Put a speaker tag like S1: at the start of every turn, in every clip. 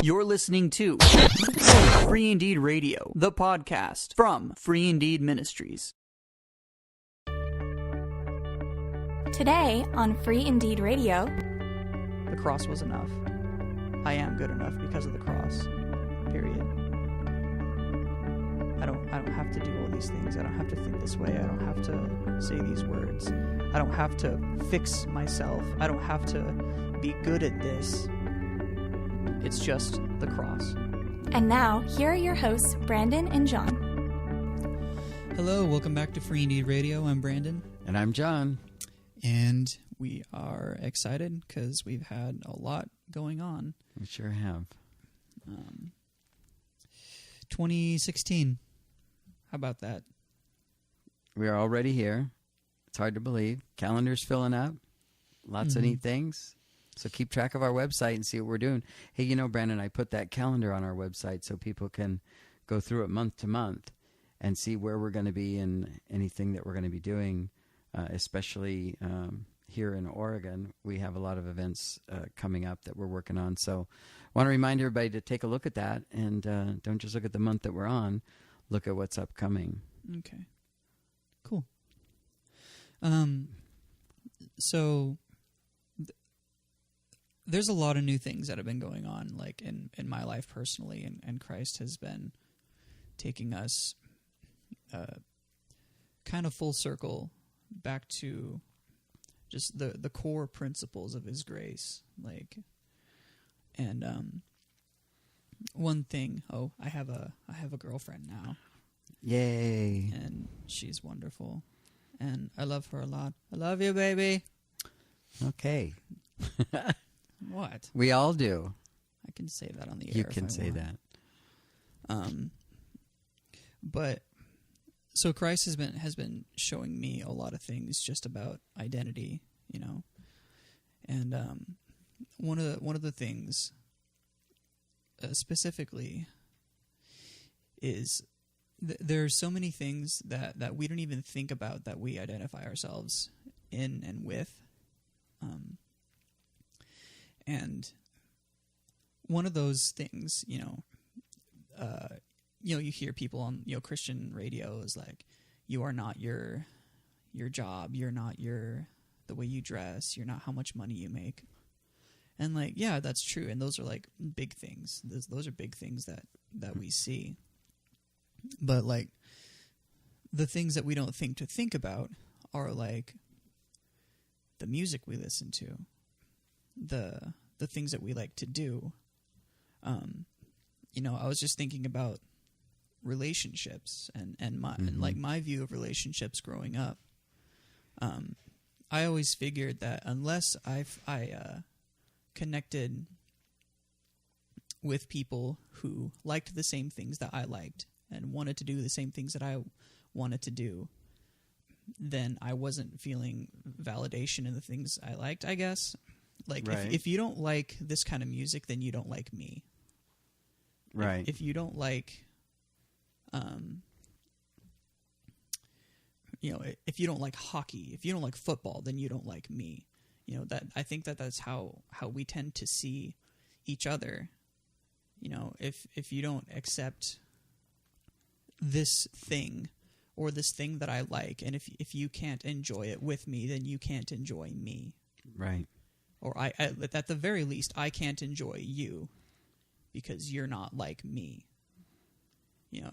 S1: You're listening to Free Indeed Radio, the podcast from Free Indeed Ministries.
S2: Today on Free Indeed Radio,
S1: The cross was enough. I am good enough because of the cross. Period. I don't have to do all these things. I don't have to think this way. I don't have to say these words. I don't have to fix myself. I don't have to be good at this. It's just the cross.
S2: and now here are your hosts, Brandon and John.
S1: Hello, welcome back to Free Indeed Radio. I'm Brandon.
S3: And I'm John.
S1: And we are excited because we've had a lot going on.
S3: We sure have.
S1: 2016. How about that?
S3: We are already here. It's hard to believe. Calendar's filling up. Lots of neat things. So keep track of our website and see what we're doing. Hey, you know, Brandon, I put that calendar on our website so people can go through it month to month and see where we're going to be and anything that we're going to be doing, especially here in Oregon. We have a lot of events coming up that we're working on. So I want to remind everybody to take a look at that and don't just look at the month that we're on. Look at what's upcoming.
S1: Okay. Cool. So there's a lot of new things that have been going on, like in my life personally, and Christ has been taking us kind of full circle back to just the core principles of His grace. Like, and one thing. Oh, I have a girlfriend now.
S3: Yay!
S1: And she's wonderful, and I love her a lot. I love you, baby.
S3: Okay.
S1: What?
S3: We all do.
S1: I can say that on the air.
S3: You can say that.
S1: But so Christ has been showing me a lot of things just about identity, you know. And one of the things specifically is there are so many things that we don't even think about that we identify ourselves in and with. And one of those things, you hear people on, Christian radio is like, you are not your job. You're not the way you dress. You're not how much money you make. And like, yeah, that's true. And those are like big things. Those are big things that we see. But like the things that we don't think about are like the music we listen to, the things that we like to do. I was just thinking about relationships and my view of relationships growing up. I always figured that unless I connected with people who liked the same things that I liked and wanted to do the same things that I wanted to do, then I wasn't feeling validation in the things I liked, I guess. Like, right. if you don't like this kind of music, then you don't like me.
S3: Right.
S1: If you don't like, if you don't like hockey, if you don't like football, then you don't like me. I think that's how we tend to see each other. If you don't accept this thing or this thing that I like, and if you can't enjoy it with me, then you can't enjoy me.
S3: Right.
S1: Or I at the very least, I can't enjoy you because you're not like me.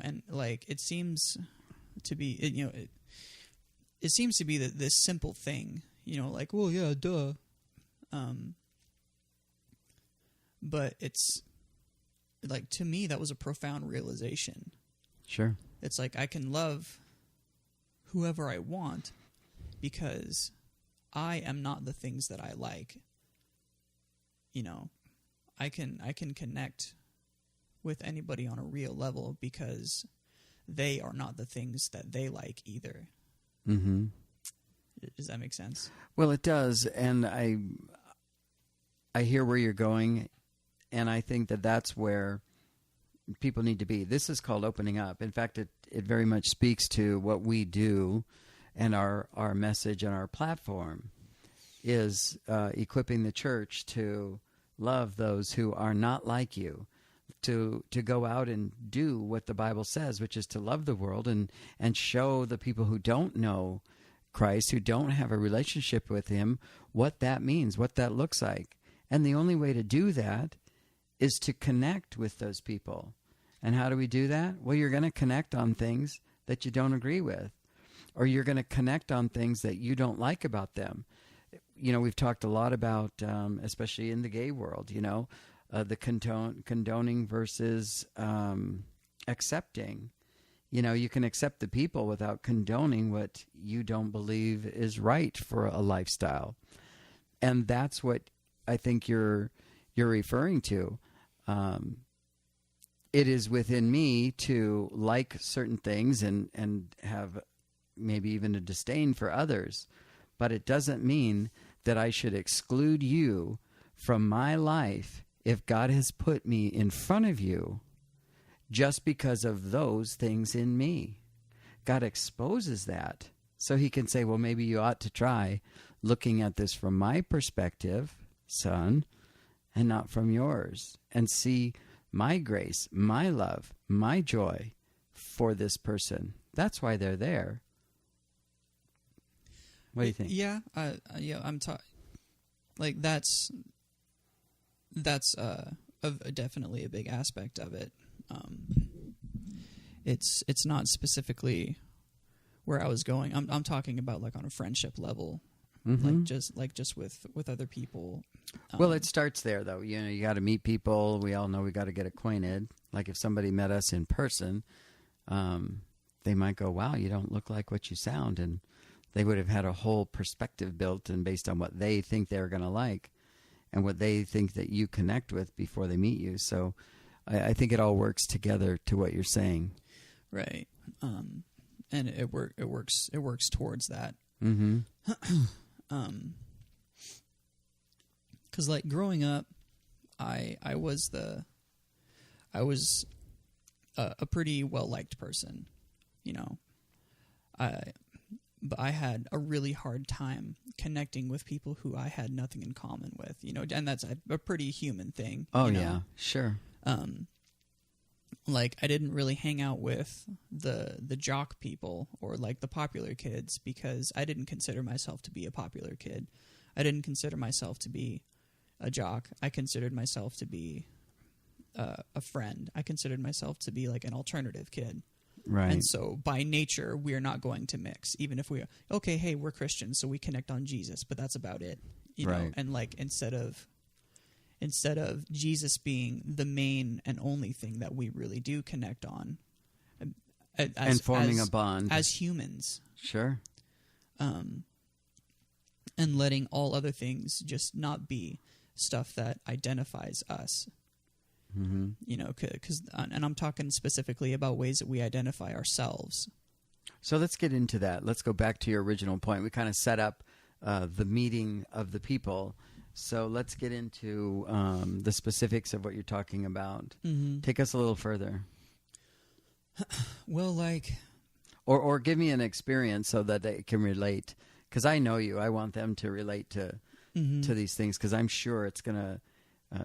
S1: And like it seems to be, it seems to be this simple thing. Like, well, yeah, duh. But it's like, to me, that was a profound realization.
S3: Sure.
S1: It's like I can love whoever I want because I am not the things that I like. I can connect with anybody on a real level because they are not the things that they like either.
S3: Mm-hmm.
S1: Does that make sense?
S3: Well, it does, and I hear where you're going, and I think that's where people need to be. This is called opening up. In fact, it very much speaks to what we do, and our message and our platform is equipping the church to love those who are not like you, to go out and do what the Bible says, which is to love the world and show the people who don't know Christ, who don't have a relationship with him, what that means, what that looks like. And the only way to do that is to connect with those people. And how do we do that? Well, you're going to connect on things that you don't agree with, or you're going to connect on things that you don't like about them. You know, we've talked a lot about, especially in the gay world, you know, the condoning versus accepting. You know, you can accept the people without condoning what you don't believe is right for a lifestyle. And that's what I think you're referring to. It is within me to like certain things and have maybe even a disdain for others. But it doesn't mean that I should exclude you from my life if God has put me in front of you just because of those things in me. God exposes that so he can say, well, maybe you ought to try looking at this from my perspective, son, and not from yours, and see my grace, my love, my joy for this person. That's why they're there. What do you think?
S1: Yeah, I'm like that's definitely a big aspect of it. It's not specifically where I was going. I'm talking about like on a friendship level, like just with other people.
S3: Well, it starts there though. You know, you got to meet people. We all know we got to get acquainted. Like if somebody met us in person, they might go, "Wow, you don't look like what you sound," and they would have had a whole perspective built and based on what they think they're going to like and what they think that you connect with before they meet you. So I think it all works together to what you're saying.
S1: Right. And it works towards that.
S3: Mm-hmm.
S1: 'Cause like growing up, I was a pretty well-liked person, you know. But I had a really hard time connecting with people who I had nothing in common with, you know, and that's a pretty human thing.
S3: Oh,
S1: you know?
S3: yeah, sure.
S1: Like I didn't really hang out with the jock people or like the popular kids because I didn't consider myself to be a popular kid. I didn't consider myself to be a jock. I considered myself to be a friend. I considered myself to be like an alternative kid.
S3: Right.
S1: And so by nature, we're not going to mix, even if hey, we're Christians, so we connect on Jesus, but that's about it, you know? And like, instead of Jesus being the main and only thing that we really do connect on,
S3: and forming a bond
S1: as humans.
S3: Sure.
S1: And letting all other things just not be stuff that identifies us.
S3: Mm-hmm.
S1: You know, and I'm talking specifically about ways that we identify ourselves.
S3: So let's get into that. Let's go back to your original point. We kind of set up the meeting of the people. So let's get into the specifics of what you're talking about.
S1: Mm-hmm.
S3: Take us a little further.
S1: Well, like...
S3: Or give me an experience so that they can relate. Because I know you. I want them to relate to these things because I'm sure it's going to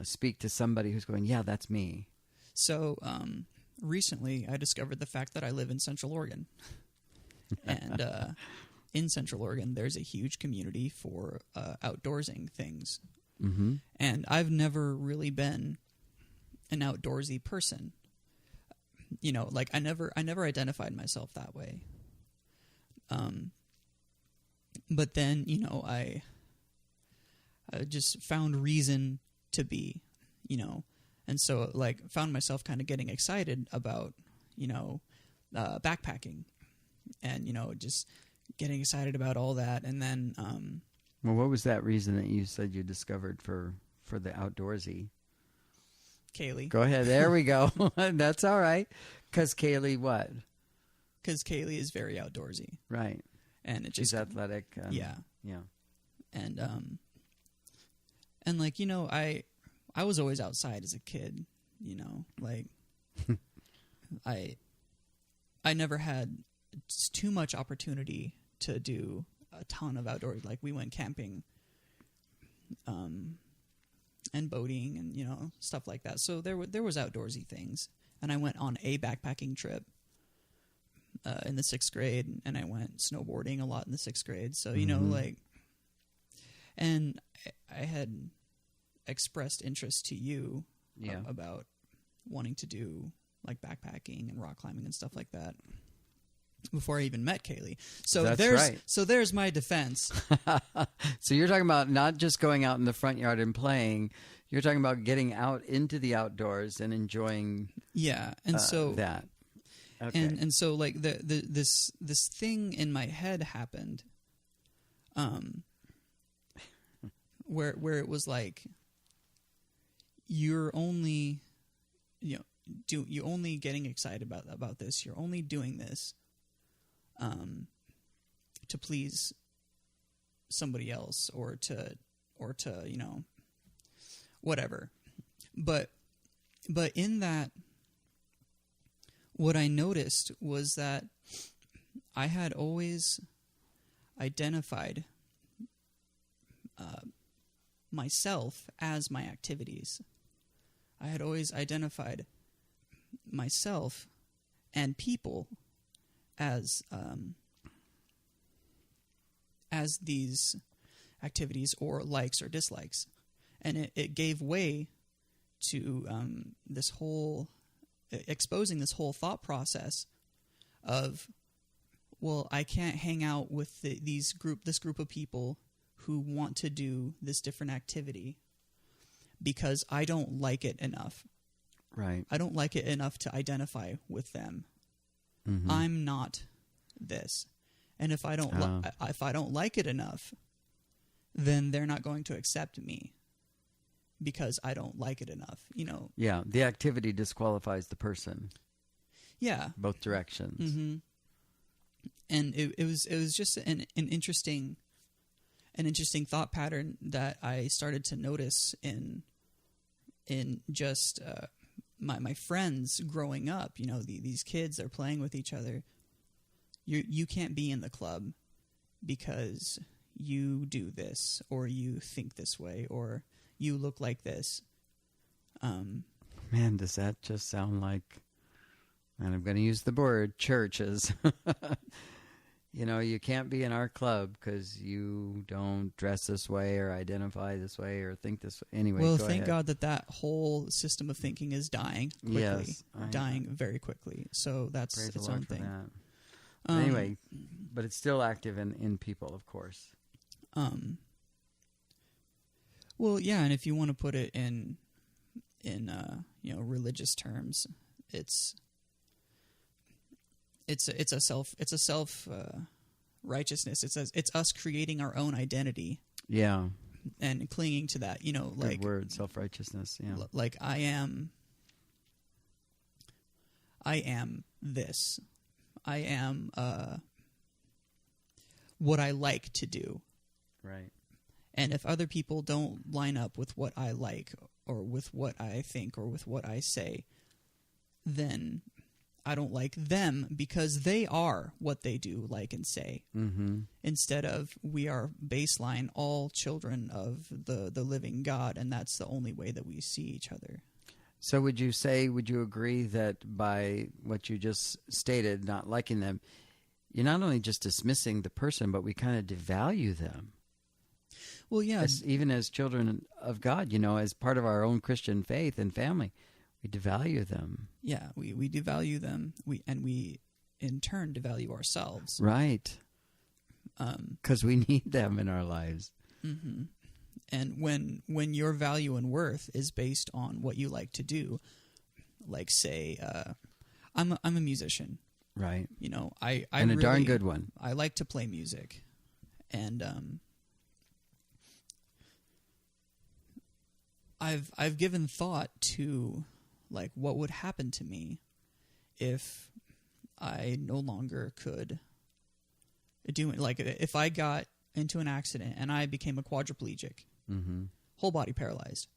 S3: speak to somebody who's going, yeah, that's me.
S1: So recently I discovered the fact that I live in Central Oregon. And in Central Oregon, there's a huge community for outdoorsing things.
S3: Mm-hmm.
S1: And I've never really been an outdoorsy person. You know, like I never identified myself that way. But then, you know, I just found reason to be, you know, and so like found myself kind of getting excited about, you know, backpacking and, you know, just getting excited about all that. And then,
S3: well, what was that reason that you said you discovered for the outdoorsy?
S1: Kaylee.
S3: Go ahead. There we go. That's all right. Because Kaylee what?
S1: Because Kaylee is very outdoorsy.
S3: Right.
S1: And it
S3: She's
S1: just...
S3: athletic.
S1: Yeah.
S3: Yeah.
S1: And like, you know, I was always outside as a kid, you know, like I never had too much opportunity to do a ton of outdoors. Like we went camping and boating and, you know, stuff like that. So there was outdoorsy things. And I went on a backpacking trip in the 6th grade, and I went snowboarding a lot in the 6th grade. So, you know, like, and I had expressed interest to you about wanting to do like backpacking and rock climbing and stuff like that before I even met Kaylee. So there's my defense.
S3: So you're talking about not just going out in the front yard and playing. You're talking about getting out into the outdoors and enjoying.
S1: Yeah, and so
S3: that. Okay.
S1: And so like this thing in my head happened, where it was like, you're only, you know, you only getting excited about this. You're only doing this, to please somebody else or to you know, whatever. But in that, what I noticed was that I had always identified myself as my activities. I had always identified myself and people as these activities or likes or dislikes. And it gave way to this whole, exposing this whole thought process of, well, I can't hang out with this group of people who want to do this different activity because I don't like it enough.
S3: Right.
S1: I don't like it enough to identify with them.
S3: Mm-hmm.
S1: I'm not this. And if I don't like it enough, then they're not going to accept me because I don't like it enough, you know.
S3: Yeah, the activity disqualifies the person.
S1: Yeah.
S3: Both directions.
S1: Mm-hmm. And it was just an interesting thought pattern that I started to notice in just my friends growing up. You know, these kids are playing with each other. You can't be in the club because you do this, or you think this way, or you look like this.
S3: Man, does that just sound like, and I'm going to use the word, churches. You know, you can't be in our club because you don't dress this way or identify this way or think this way. Anyway,
S1: well,
S3: go
S1: thank
S3: ahead.
S1: God that whole system of thinking is dying quickly.
S3: Yes,
S1: dying very quickly. So that's
S3: Praise
S1: its
S3: the Lord
S1: own
S3: for
S1: thing.
S3: that. Anyway, but it's still active in people, of course.
S1: Well, yeah, and if you want to put it in you know, religious terms, it's a self righteousness. It's us creating our own identity.
S3: Yeah.
S1: And clinging to that, you know,
S3: Good
S1: like
S3: word, self-righteousness. Yeah.
S1: Like I am this. I am what I like to do.
S3: Right.
S1: And if other people don't line up with what I like or with what I think or with what I say, then I don't like them because they are what they do, like, and say.
S3: Mm-hmm.
S1: Instead of, we are baseline all children of the living God, and that's the only way that we see each other.
S3: So would you agree that by what you just stated, not liking them, you're not only just dismissing the person, but we kind of devalue them?
S1: Well, yeah.
S3: Even as children of God, you know, as part of our own Christian faith and family, we devalue them.
S1: Yeah, we devalue them. We in turn devalue ourselves.
S3: Right. Because we need them in our lives.
S1: Mm-hmm. And when your value and worth is based on what you like to do, like, say, I'm a musician.
S3: Right.
S1: You know, I
S3: and a
S1: really,
S3: darn good one.
S1: I like to play music, and I've given thought to, like, what would happen to me if I no longer could do it. Like, if I got into an accident and I became a quadriplegic,
S3: mm-hmm.
S1: whole body paralyzed,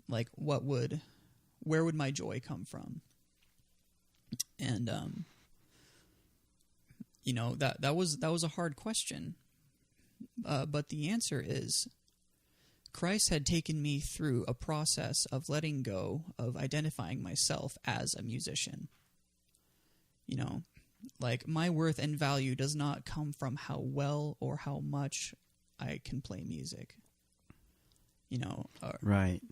S1: like, where would my joy come from? And you know, that was a hard question, but the answer is Christ had taken me through a process of letting go of identifying myself as a musician. You know, like my worth and value does not come from how well or how much I can play music. You know,
S3: right.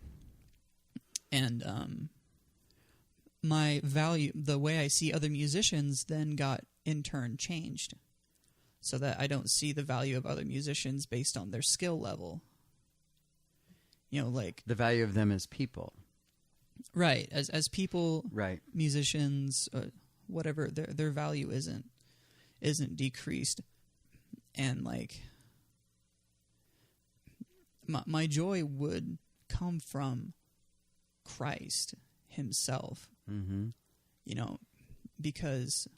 S1: And my value, the way I see other musicians, then got in turn changed, so that I don't see the value of other musicians based on their skill level. You know, like
S3: The value of them as people.
S1: right, as people,
S3: Right.
S1: musicians, whatever, their value isn't decreased, and like my joy would come from Christ himself.
S3: Mm-hmm.
S1: You know, because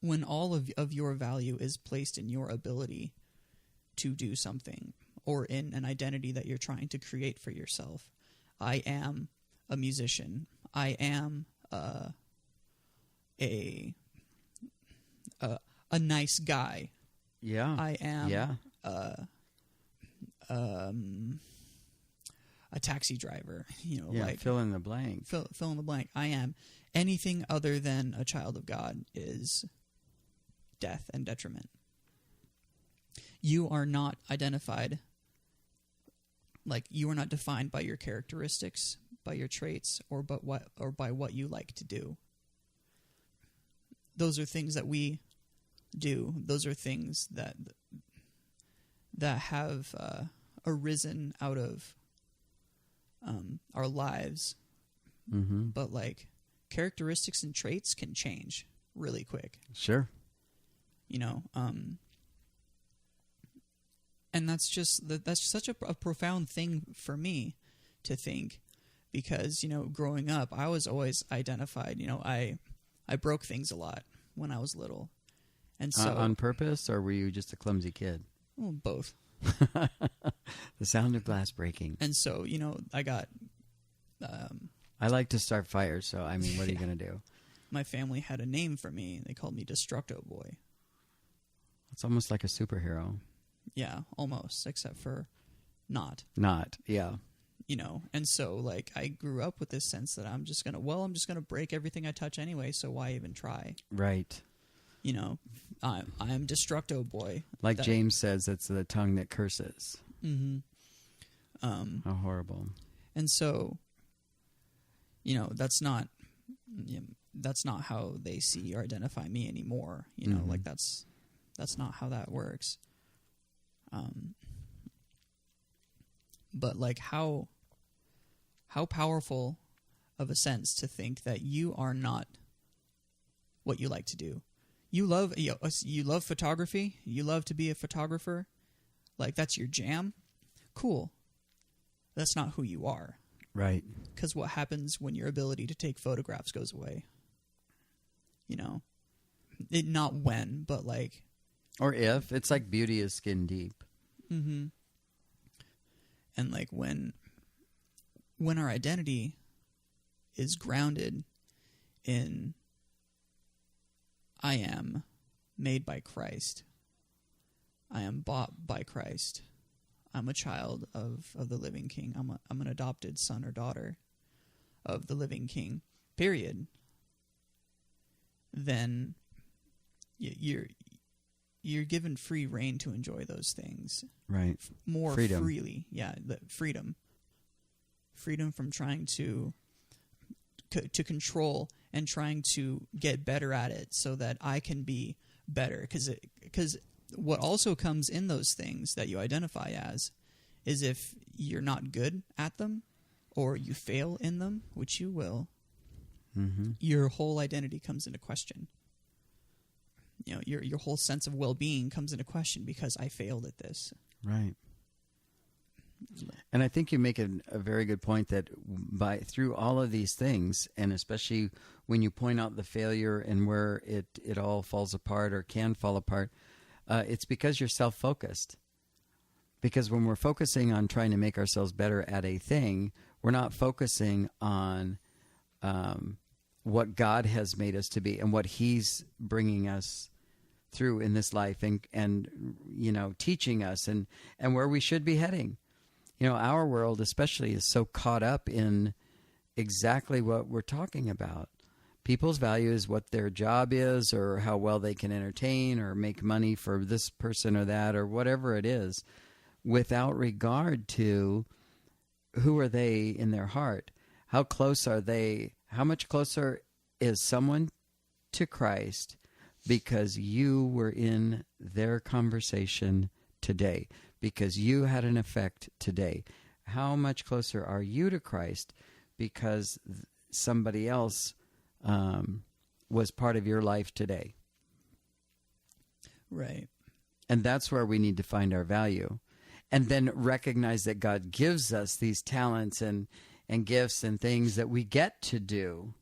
S1: when all of your value is placed in your ability to do something, or in an identity that you're trying to create for yourself. I am a musician. I am a nice guy.
S3: Yeah.
S1: I am
S3: Yeah.
S1: a taxi driver. You know,
S3: Yeah.
S1: like
S3: Fill in the blank.
S1: fill in the blank. I am anything other than a child of God is death and detriment. You are not identified, like you are not defined by your characteristics, by your traits, or by what you like to do. Those are things that we do. Those are things that have arisen out of our lives.
S3: Mm-hmm.
S1: But like characteristics and traits can change really quick.
S3: Sure.
S1: You know, and that's such a profound thing for me to think, because, you know, growing up, I was always identified, you know, I broke things a lot when I was little. And so
S3: On purpose, or were you just a clumsy kid?
S1: well, both.
S3: The sound of glass breaking.
S1: And so, you know, I got
S3: I like to start fires, so I mean, what are you going to do?
S1: my family had a name for me. They called me Destructo Boy.
S3: It's almost like a superhero.
S1: Yeah, almost, except for not.
S3: Not, yeah.
S1: You know, and so like I grew up with this sense that I'm just gonna break everything I touch anyway, so why even try?
S3: Right.
S1: You know, I'm Destructo Boy.
S3: Like James says, it's the tongue that curses.
S1: Mm-hmm.
S3: How horrible.
S1: And so, you know, that's not how they see or identify me anymore. You know,
S3: Mm-hmm.
S1: like that's not how that works. But like how powerful of a sense to think that you are not what you like to do. You love photography. You love to be a photographer. Like that's your jam. Cool. That's not who you are.
S3: Right.
S1: Because what happens when your ability to take photographs goes away? You know, not when, but like.
S3: Or if. It's like beauty is skin deep.
S1: Mm-hmm. And like when our identity is grounded in I am made by Christ. I am bought by Christ. I'm a child of the living King. I'm an adopted son or daughter of the living King. Period. Then you're given free reign to enjoy those things.
S3: Right.
S1: More
S3: Freedom.
S1: freely. Yeah, the freedom. Freedom from trying to control and trying to get better at it so that I can be better. Because what also comes in those things that you identify as is if you're not good at them or you fail in them, which you will,
S3: Mm-hmm.
S1: your whole identity comes into question. You know, your whole sense of well-being comes into question because I failed at this.
S3: Right. And I think you make a very good point that through all of these things, and especially when you point out the failure and where it all falls apart or can fall apart, it's because you're self-focused. Because when we're focusing on trying to make ourselves better at a thing, we're not focusing on what God has made us to be and what He's bringing us through in this life and you know, teaching us and where we should be heading. our world especially is so caught up in exactly what we're talking about. People's value is what their job is, or how well they can entertain or make money for this person or that, or whatever it is, without regard to who are they in their heart. How close are they? How much closer is someone to Christ because you were in their conversation today, because you had an effect today? How much closer are you to Christ because somebody else was part of your life today?
S1: Right.
S3: And that's where we need to find our value. And then recognize that God gives us these talents and gifts and things that we get to do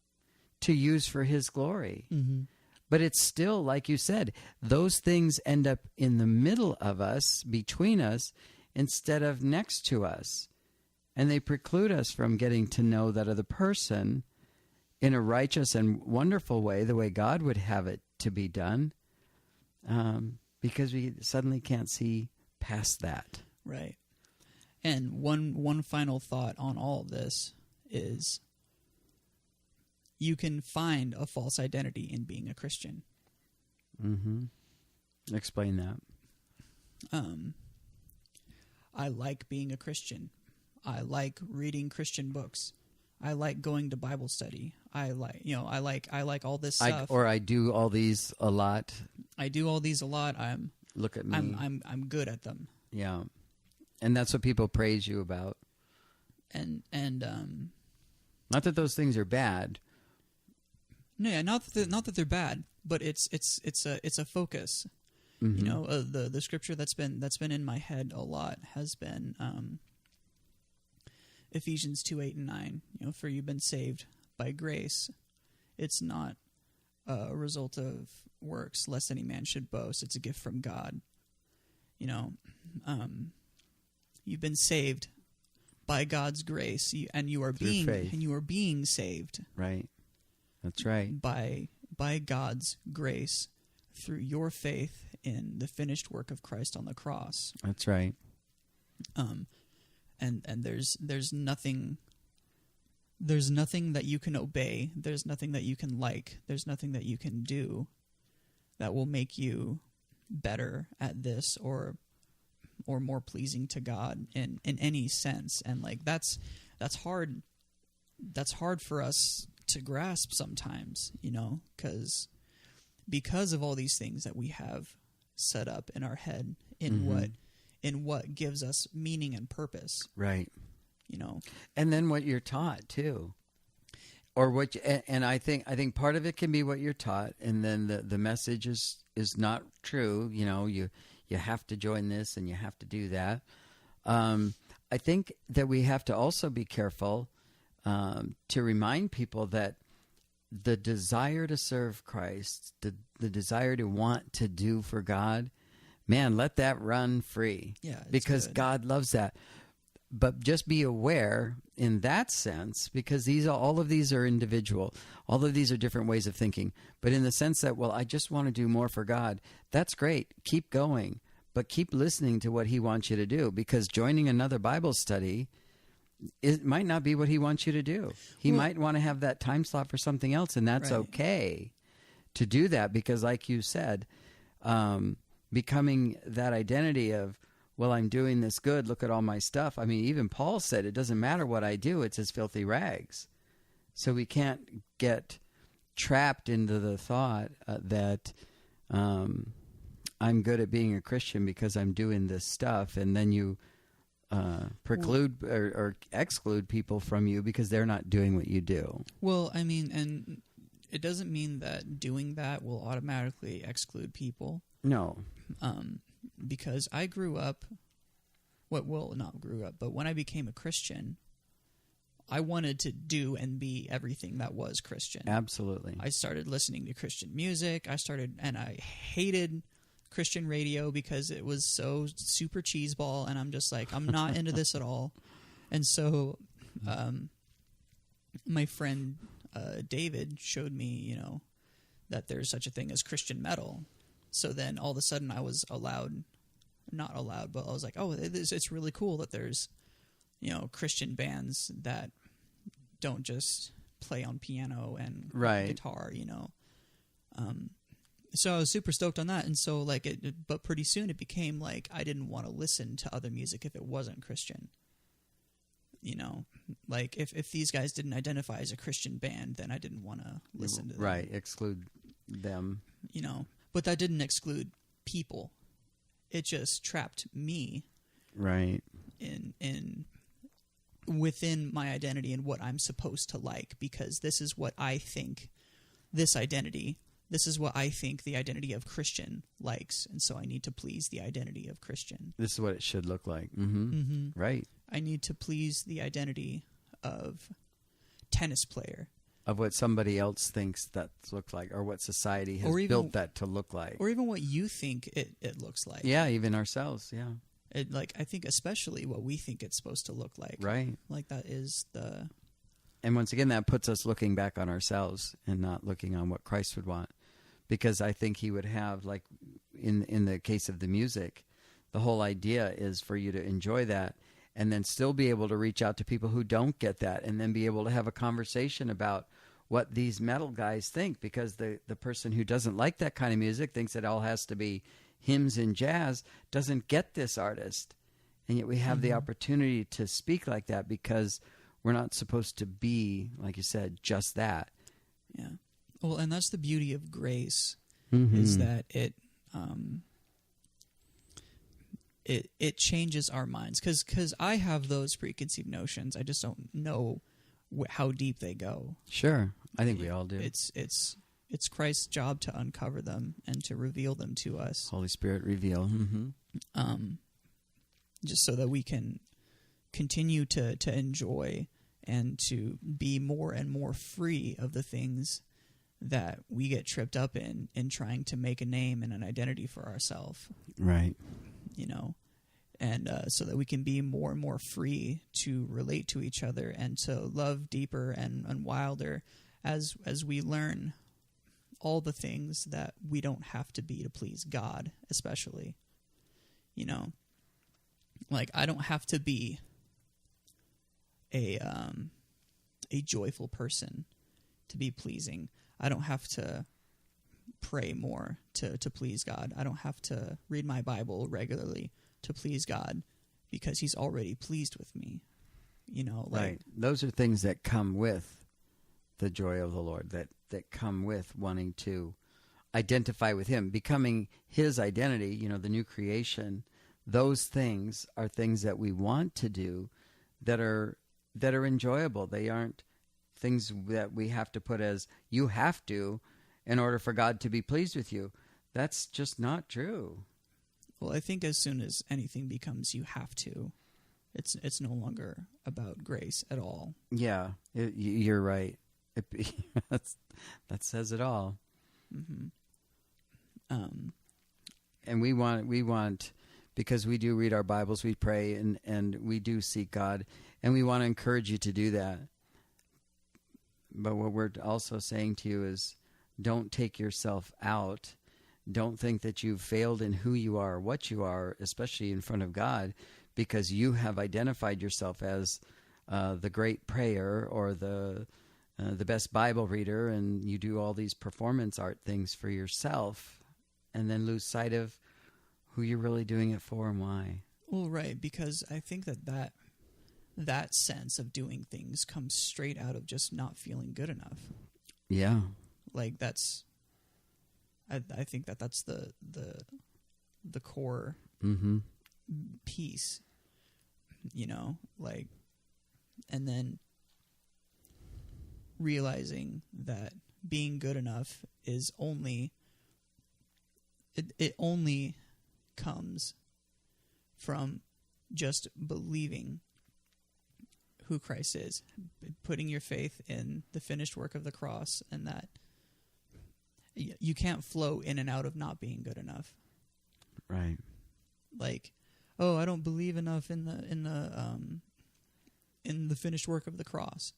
S3: to use for His glory.
S1: Mm-hmm.
S3: But it's still, like you said, those things end up in the middle of us, between us, instead of next to us. And they preclude us from getting to know that other person in a righteous and wonderful way, the way God would have it to be done, because we suddenly can't see past that.
S1: Right. And one final thought on all of this is you can find a false identity in being a Christian.
S3: Mm-hmm. Explain that.
S1: I like being a Christian. I like reading Christian books. I like going to Bible study. I like all this stuff.
S3: I do all these a lot.
S1: I do all these a lot.
S3: Look at me.
S1: I'm good at them.
S3: Yeah. And that's what people praise you about.
S1: And
S3: not that those things are bad.
S1: No, yeah, not that they're bad, but it's a focus.
S3: Mm-hmm.
S1: The scripture that's been in my head a lot has been Ephesians 2:8-9. For you've been saved by grace. It's not a result of works, lest any man should boast. It's a gift from God. You've been saved by God's grace, and you are being saved.
S3: Right. That's right.
S1: By God's grace through your faith in the finished work of Christ on the cross.
S3: That's right.
S1: And there's nothing that you can obey. There's nothing that you can like. There's nothing that you can do that will make you better at this or more pleasing to God in any sense. And that's hard. That's hard for us to grasp sometimes, because of all these things that we have set up in our head in what gives us meaning and purpose.
S3: Right. And then what you're taught too. Or and I think part of it can be what you're taught, and then the message is not true. You have to join this and you have to do that. I think that we have to also be careful to remind people that the desire to serve Christ, the desire to want to do for God, man, let that run free.
S1: Yeah,
S3: because
S1: good.
S3: God loves that. But just be aware in that sense, because all of these are individual. All of these are different ways of thinking. But in the sense that, I just want to do more for God, that's great. Keep going. But keep listening to what He wants you to do, because joining another Bible study, it might not be what He wants you to do. He might want to have that time slot for something else, and that's okay to do that, because like you said, becoming that identity of, I'm doing this good, look at all my stuff. I mean, even Paul said it doesn't matter what I do, it's as filthy rags. So we can't get trapped into the thought that I'm good at being a Christian because I'm doing this stuff, and then you preclude or exclude people from you because they're not doing what you do.
S1: Well, I mean, and it doesn't mean that doing that will automatically exclude people.
S3: No.
S1: Because I grew up, not grew up, but when I became a Christian, I wanted to do and be everything that was Christian.
S3: Absolutely.
S1: I started listening to Christian music. And I hated Christian radio because it was so super cheeseball, and I'm just like, I'm not into this at all. And so my friend David showed me, that there's such a thing as Christian metal. So then all of a sudden I was not allowed, but I was like, oh, it's really cool that there's Christian bands that don't just play on piano and
S3: Right.
S1: guitar, So I was super stoked on that. And so but pretty soon it became like I didn't want to listen to other music if it wasn't Christian. Like if these guys didn't identify as a Christian band, then I didn't want to listen to them.
S3: Right. Exclude them.
S1: But that didn't exclude people. It just trapped me
S3: Right.
S1: in within my identity and what I'm supposed to like, because this is what I think this is what I think the identity of Christian likes, and so I need to please the identity of Christian.
S3: This is what it should look like. Mm-hmm.
S1: Mm-hmm.
S3: Right.
S1: I need to please the identity of tennis player.
S3: Of what somebody else thinks that looks like, or what society has built that to look like.
S1: Or even what you think it looks like.
S3: Yeah, even ourselves, yeah.
S1: I think especially what we think it's supposed to look like.
S3: Right.
S1: Like that is the...
S3: And once again, that puts us looking back on ourselves and not looking on what Christ would want. Because I think he would have, like in the case of the music, the whole idea is for you to enjoy that and then still be able to reach out to people who don't get that, and then be able to have a conversation about what these metal guys think, because the person who doesn't like that kind of music, thinks it all has to be hymns and jazz, doesn't get this artist. And yet we have the opportunity to speak like that, because we're not supposed to be, like you said, just that.
S1: Yeah. Well, and that's the beauty of grace,
S3: Mm-hmm.
S1: is that it changes our minds. Because I have those preconceived notions. I just don't know how deep they go.
S3: Sure. I think we all do.
S1: It's Christ's job to uncover them and to reveal them to us.
S3: Holy Spirit reveal. Mm-hmm.
S1: Just so that we can continue to enjoy and to be more and more free of the things that we get tripped up in trying to make a name and an identity for ourselves.
S3: Right.
S1: And so that we can be more and more free to relate to each other and to love deeper and wilder as we learn all the things that we don't have to be to please God, especially. Like I don't have to be a joyful person to be pleasing. I don't have to pray more to please God. I don't have to read my Bible regularly to please God, because he's already pleased with me.
S3: Right. Those are things that come with the joy of the Lord, that come with wanting to identify with him, becoming his identity, the new creation. Those things are things that we want to do that are enjoyable. They aren't things that we have to put as you have to in order for God to be pleased with you. That's just not true.
S1: Well, I think as soon as anything becomes you have to, it's no longer about grace at all.
S3: Yeah, you're right. That says it all.
S1: Mm-hmm.
S3: And we want, because we do read our Bibles, we pray, and we do seek God, and we want to encourage you to do that. But what we're also saying to you is, don't take yourself out. Don't think that you've failed in who you are, what you are, especially in front of God, because you have identified yourself as the great prayer or the best Bible reader, and you do all these performance art things for yourself, and then lose sight of who you're really doing it for and why.
S1: Well, right, because I think that sense of doing things comes straight out of just not feeling good enough.
S3: Yeah.
S1: Like that's, I think that's the core piece, and then realizing that being good enough is it only comes from just believing who Christ is, putting your faith in the finished work of the cross, and that you can't flow in and out of not being good enough.
S3: Right.
S1: Like, oh, I don't believe enough in the finished work of the cross.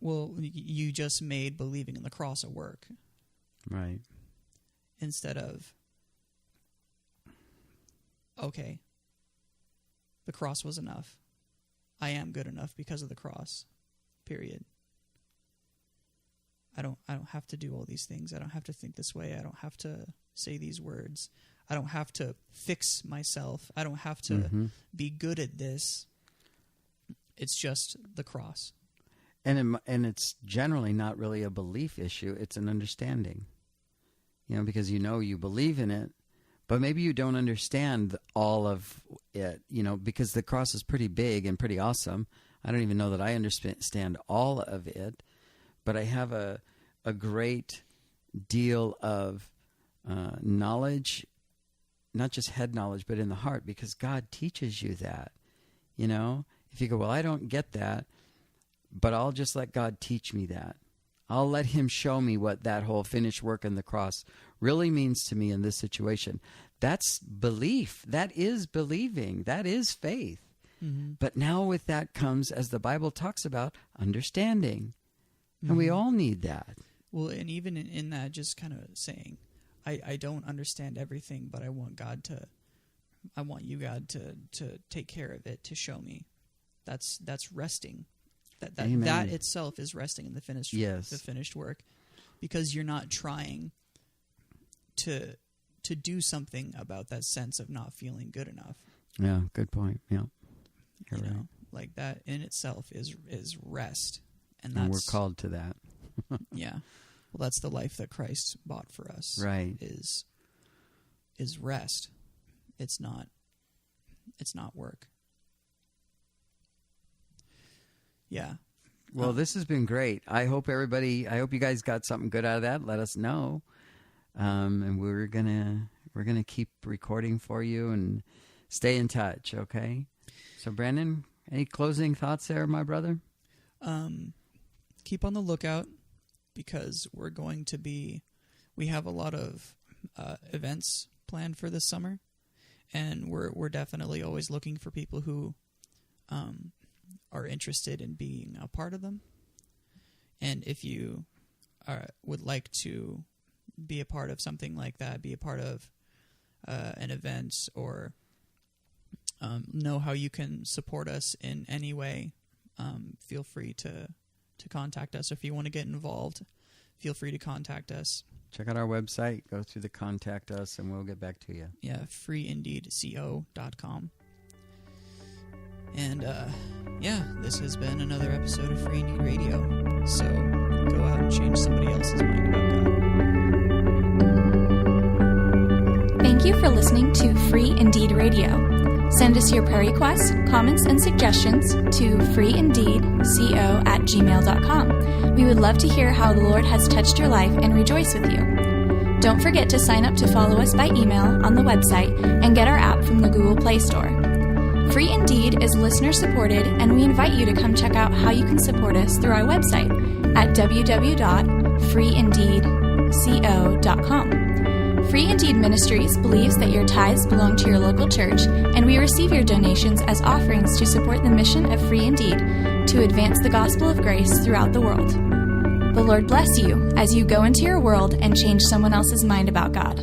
S1: Well, you just made believing in the cross a work.
S3: Right.
S1: Instead of, okay, the cross was enough. I am good enough because of the cross. Period. I don't have to do all these things. I don't have to think this way. I don't have to say these words. I don't have to fix myself. I don't have to be good at this. It's just the cross.
S3: And it's generally not really a belief issue. It's an understanding. Because you believe in it, but maybe you don't understand all of it, because the cross is pretty big and pretty awesome. I don't even know that I understand all of it, but I have a great deal of knowledge, not just head knowledge, but in the heart, because God teaches you that. If you go, well, I don't get that, but I'll just let God teach me that. I'll let him show me what that whole finished work on the cross really means to me in this situation. That's belief. That is believing. That is faith. But now with that comes, as the Bible talks about, understanding. And we all need that.
S1: Well, and even in that, just kind of saying, I don't understand everything, but I want you, God, to take care of it, to show me. That's resting. That itself is resting in the finished work, because you're not trying to do something about that sense of not feeling good enough.
S3: Yeah, good point. Yeah, you're right.
S1: Like that in itself is rest, and
S3: we're called to that.
S1: Yeah, well, that's the life that Christ bought for us.
S3: Right,
S1: is rest. It's not work. Yeah.
S3: Well, this has been great. I hope you guys got something good out of that. Let us know. And we're gonna keep recording for you and stay in touch, okay? So Brandon, any closing thoughts there, my brother?
S1: Keep on the lookout, because we have a lot of events planned for this summer, and we're definitely always looking for people who are interested in being a part of them. And if you would like to be a part of something like that, be a part of an event, or know how you can support us in any way, feel free to contact us. If you want to get involved, feel free to contact us.
S3: Check out our website, go through the contact us, and we'll get back to you.
S1: Yeah, freeindeedco.com. And this has been another episode of Free Indeed Radio. So go out and change somebody else's mind about God.
S2: Thank you for listening to Free Indeed Radio. Send us your prayer requests, comments, and suggestions to freeindeedco@gmail.com. We would love to hear how the Lord has touched your life and rejoice with you. Don't forget to sign up to follow us by email on the website and get our app from the Google Play Store. Free Indeed is listener-supported, and we invite you to come check out how you can support us through our website at www.freeindeedco.com. Free Indeed Ministries believes that your tithes belong to your local church, and we receive your donations as offerings to support the mission of Free Indeed to advance the gospel of grace throughout the world. The Lord bless you as you go into your world and change someone else's mind about God.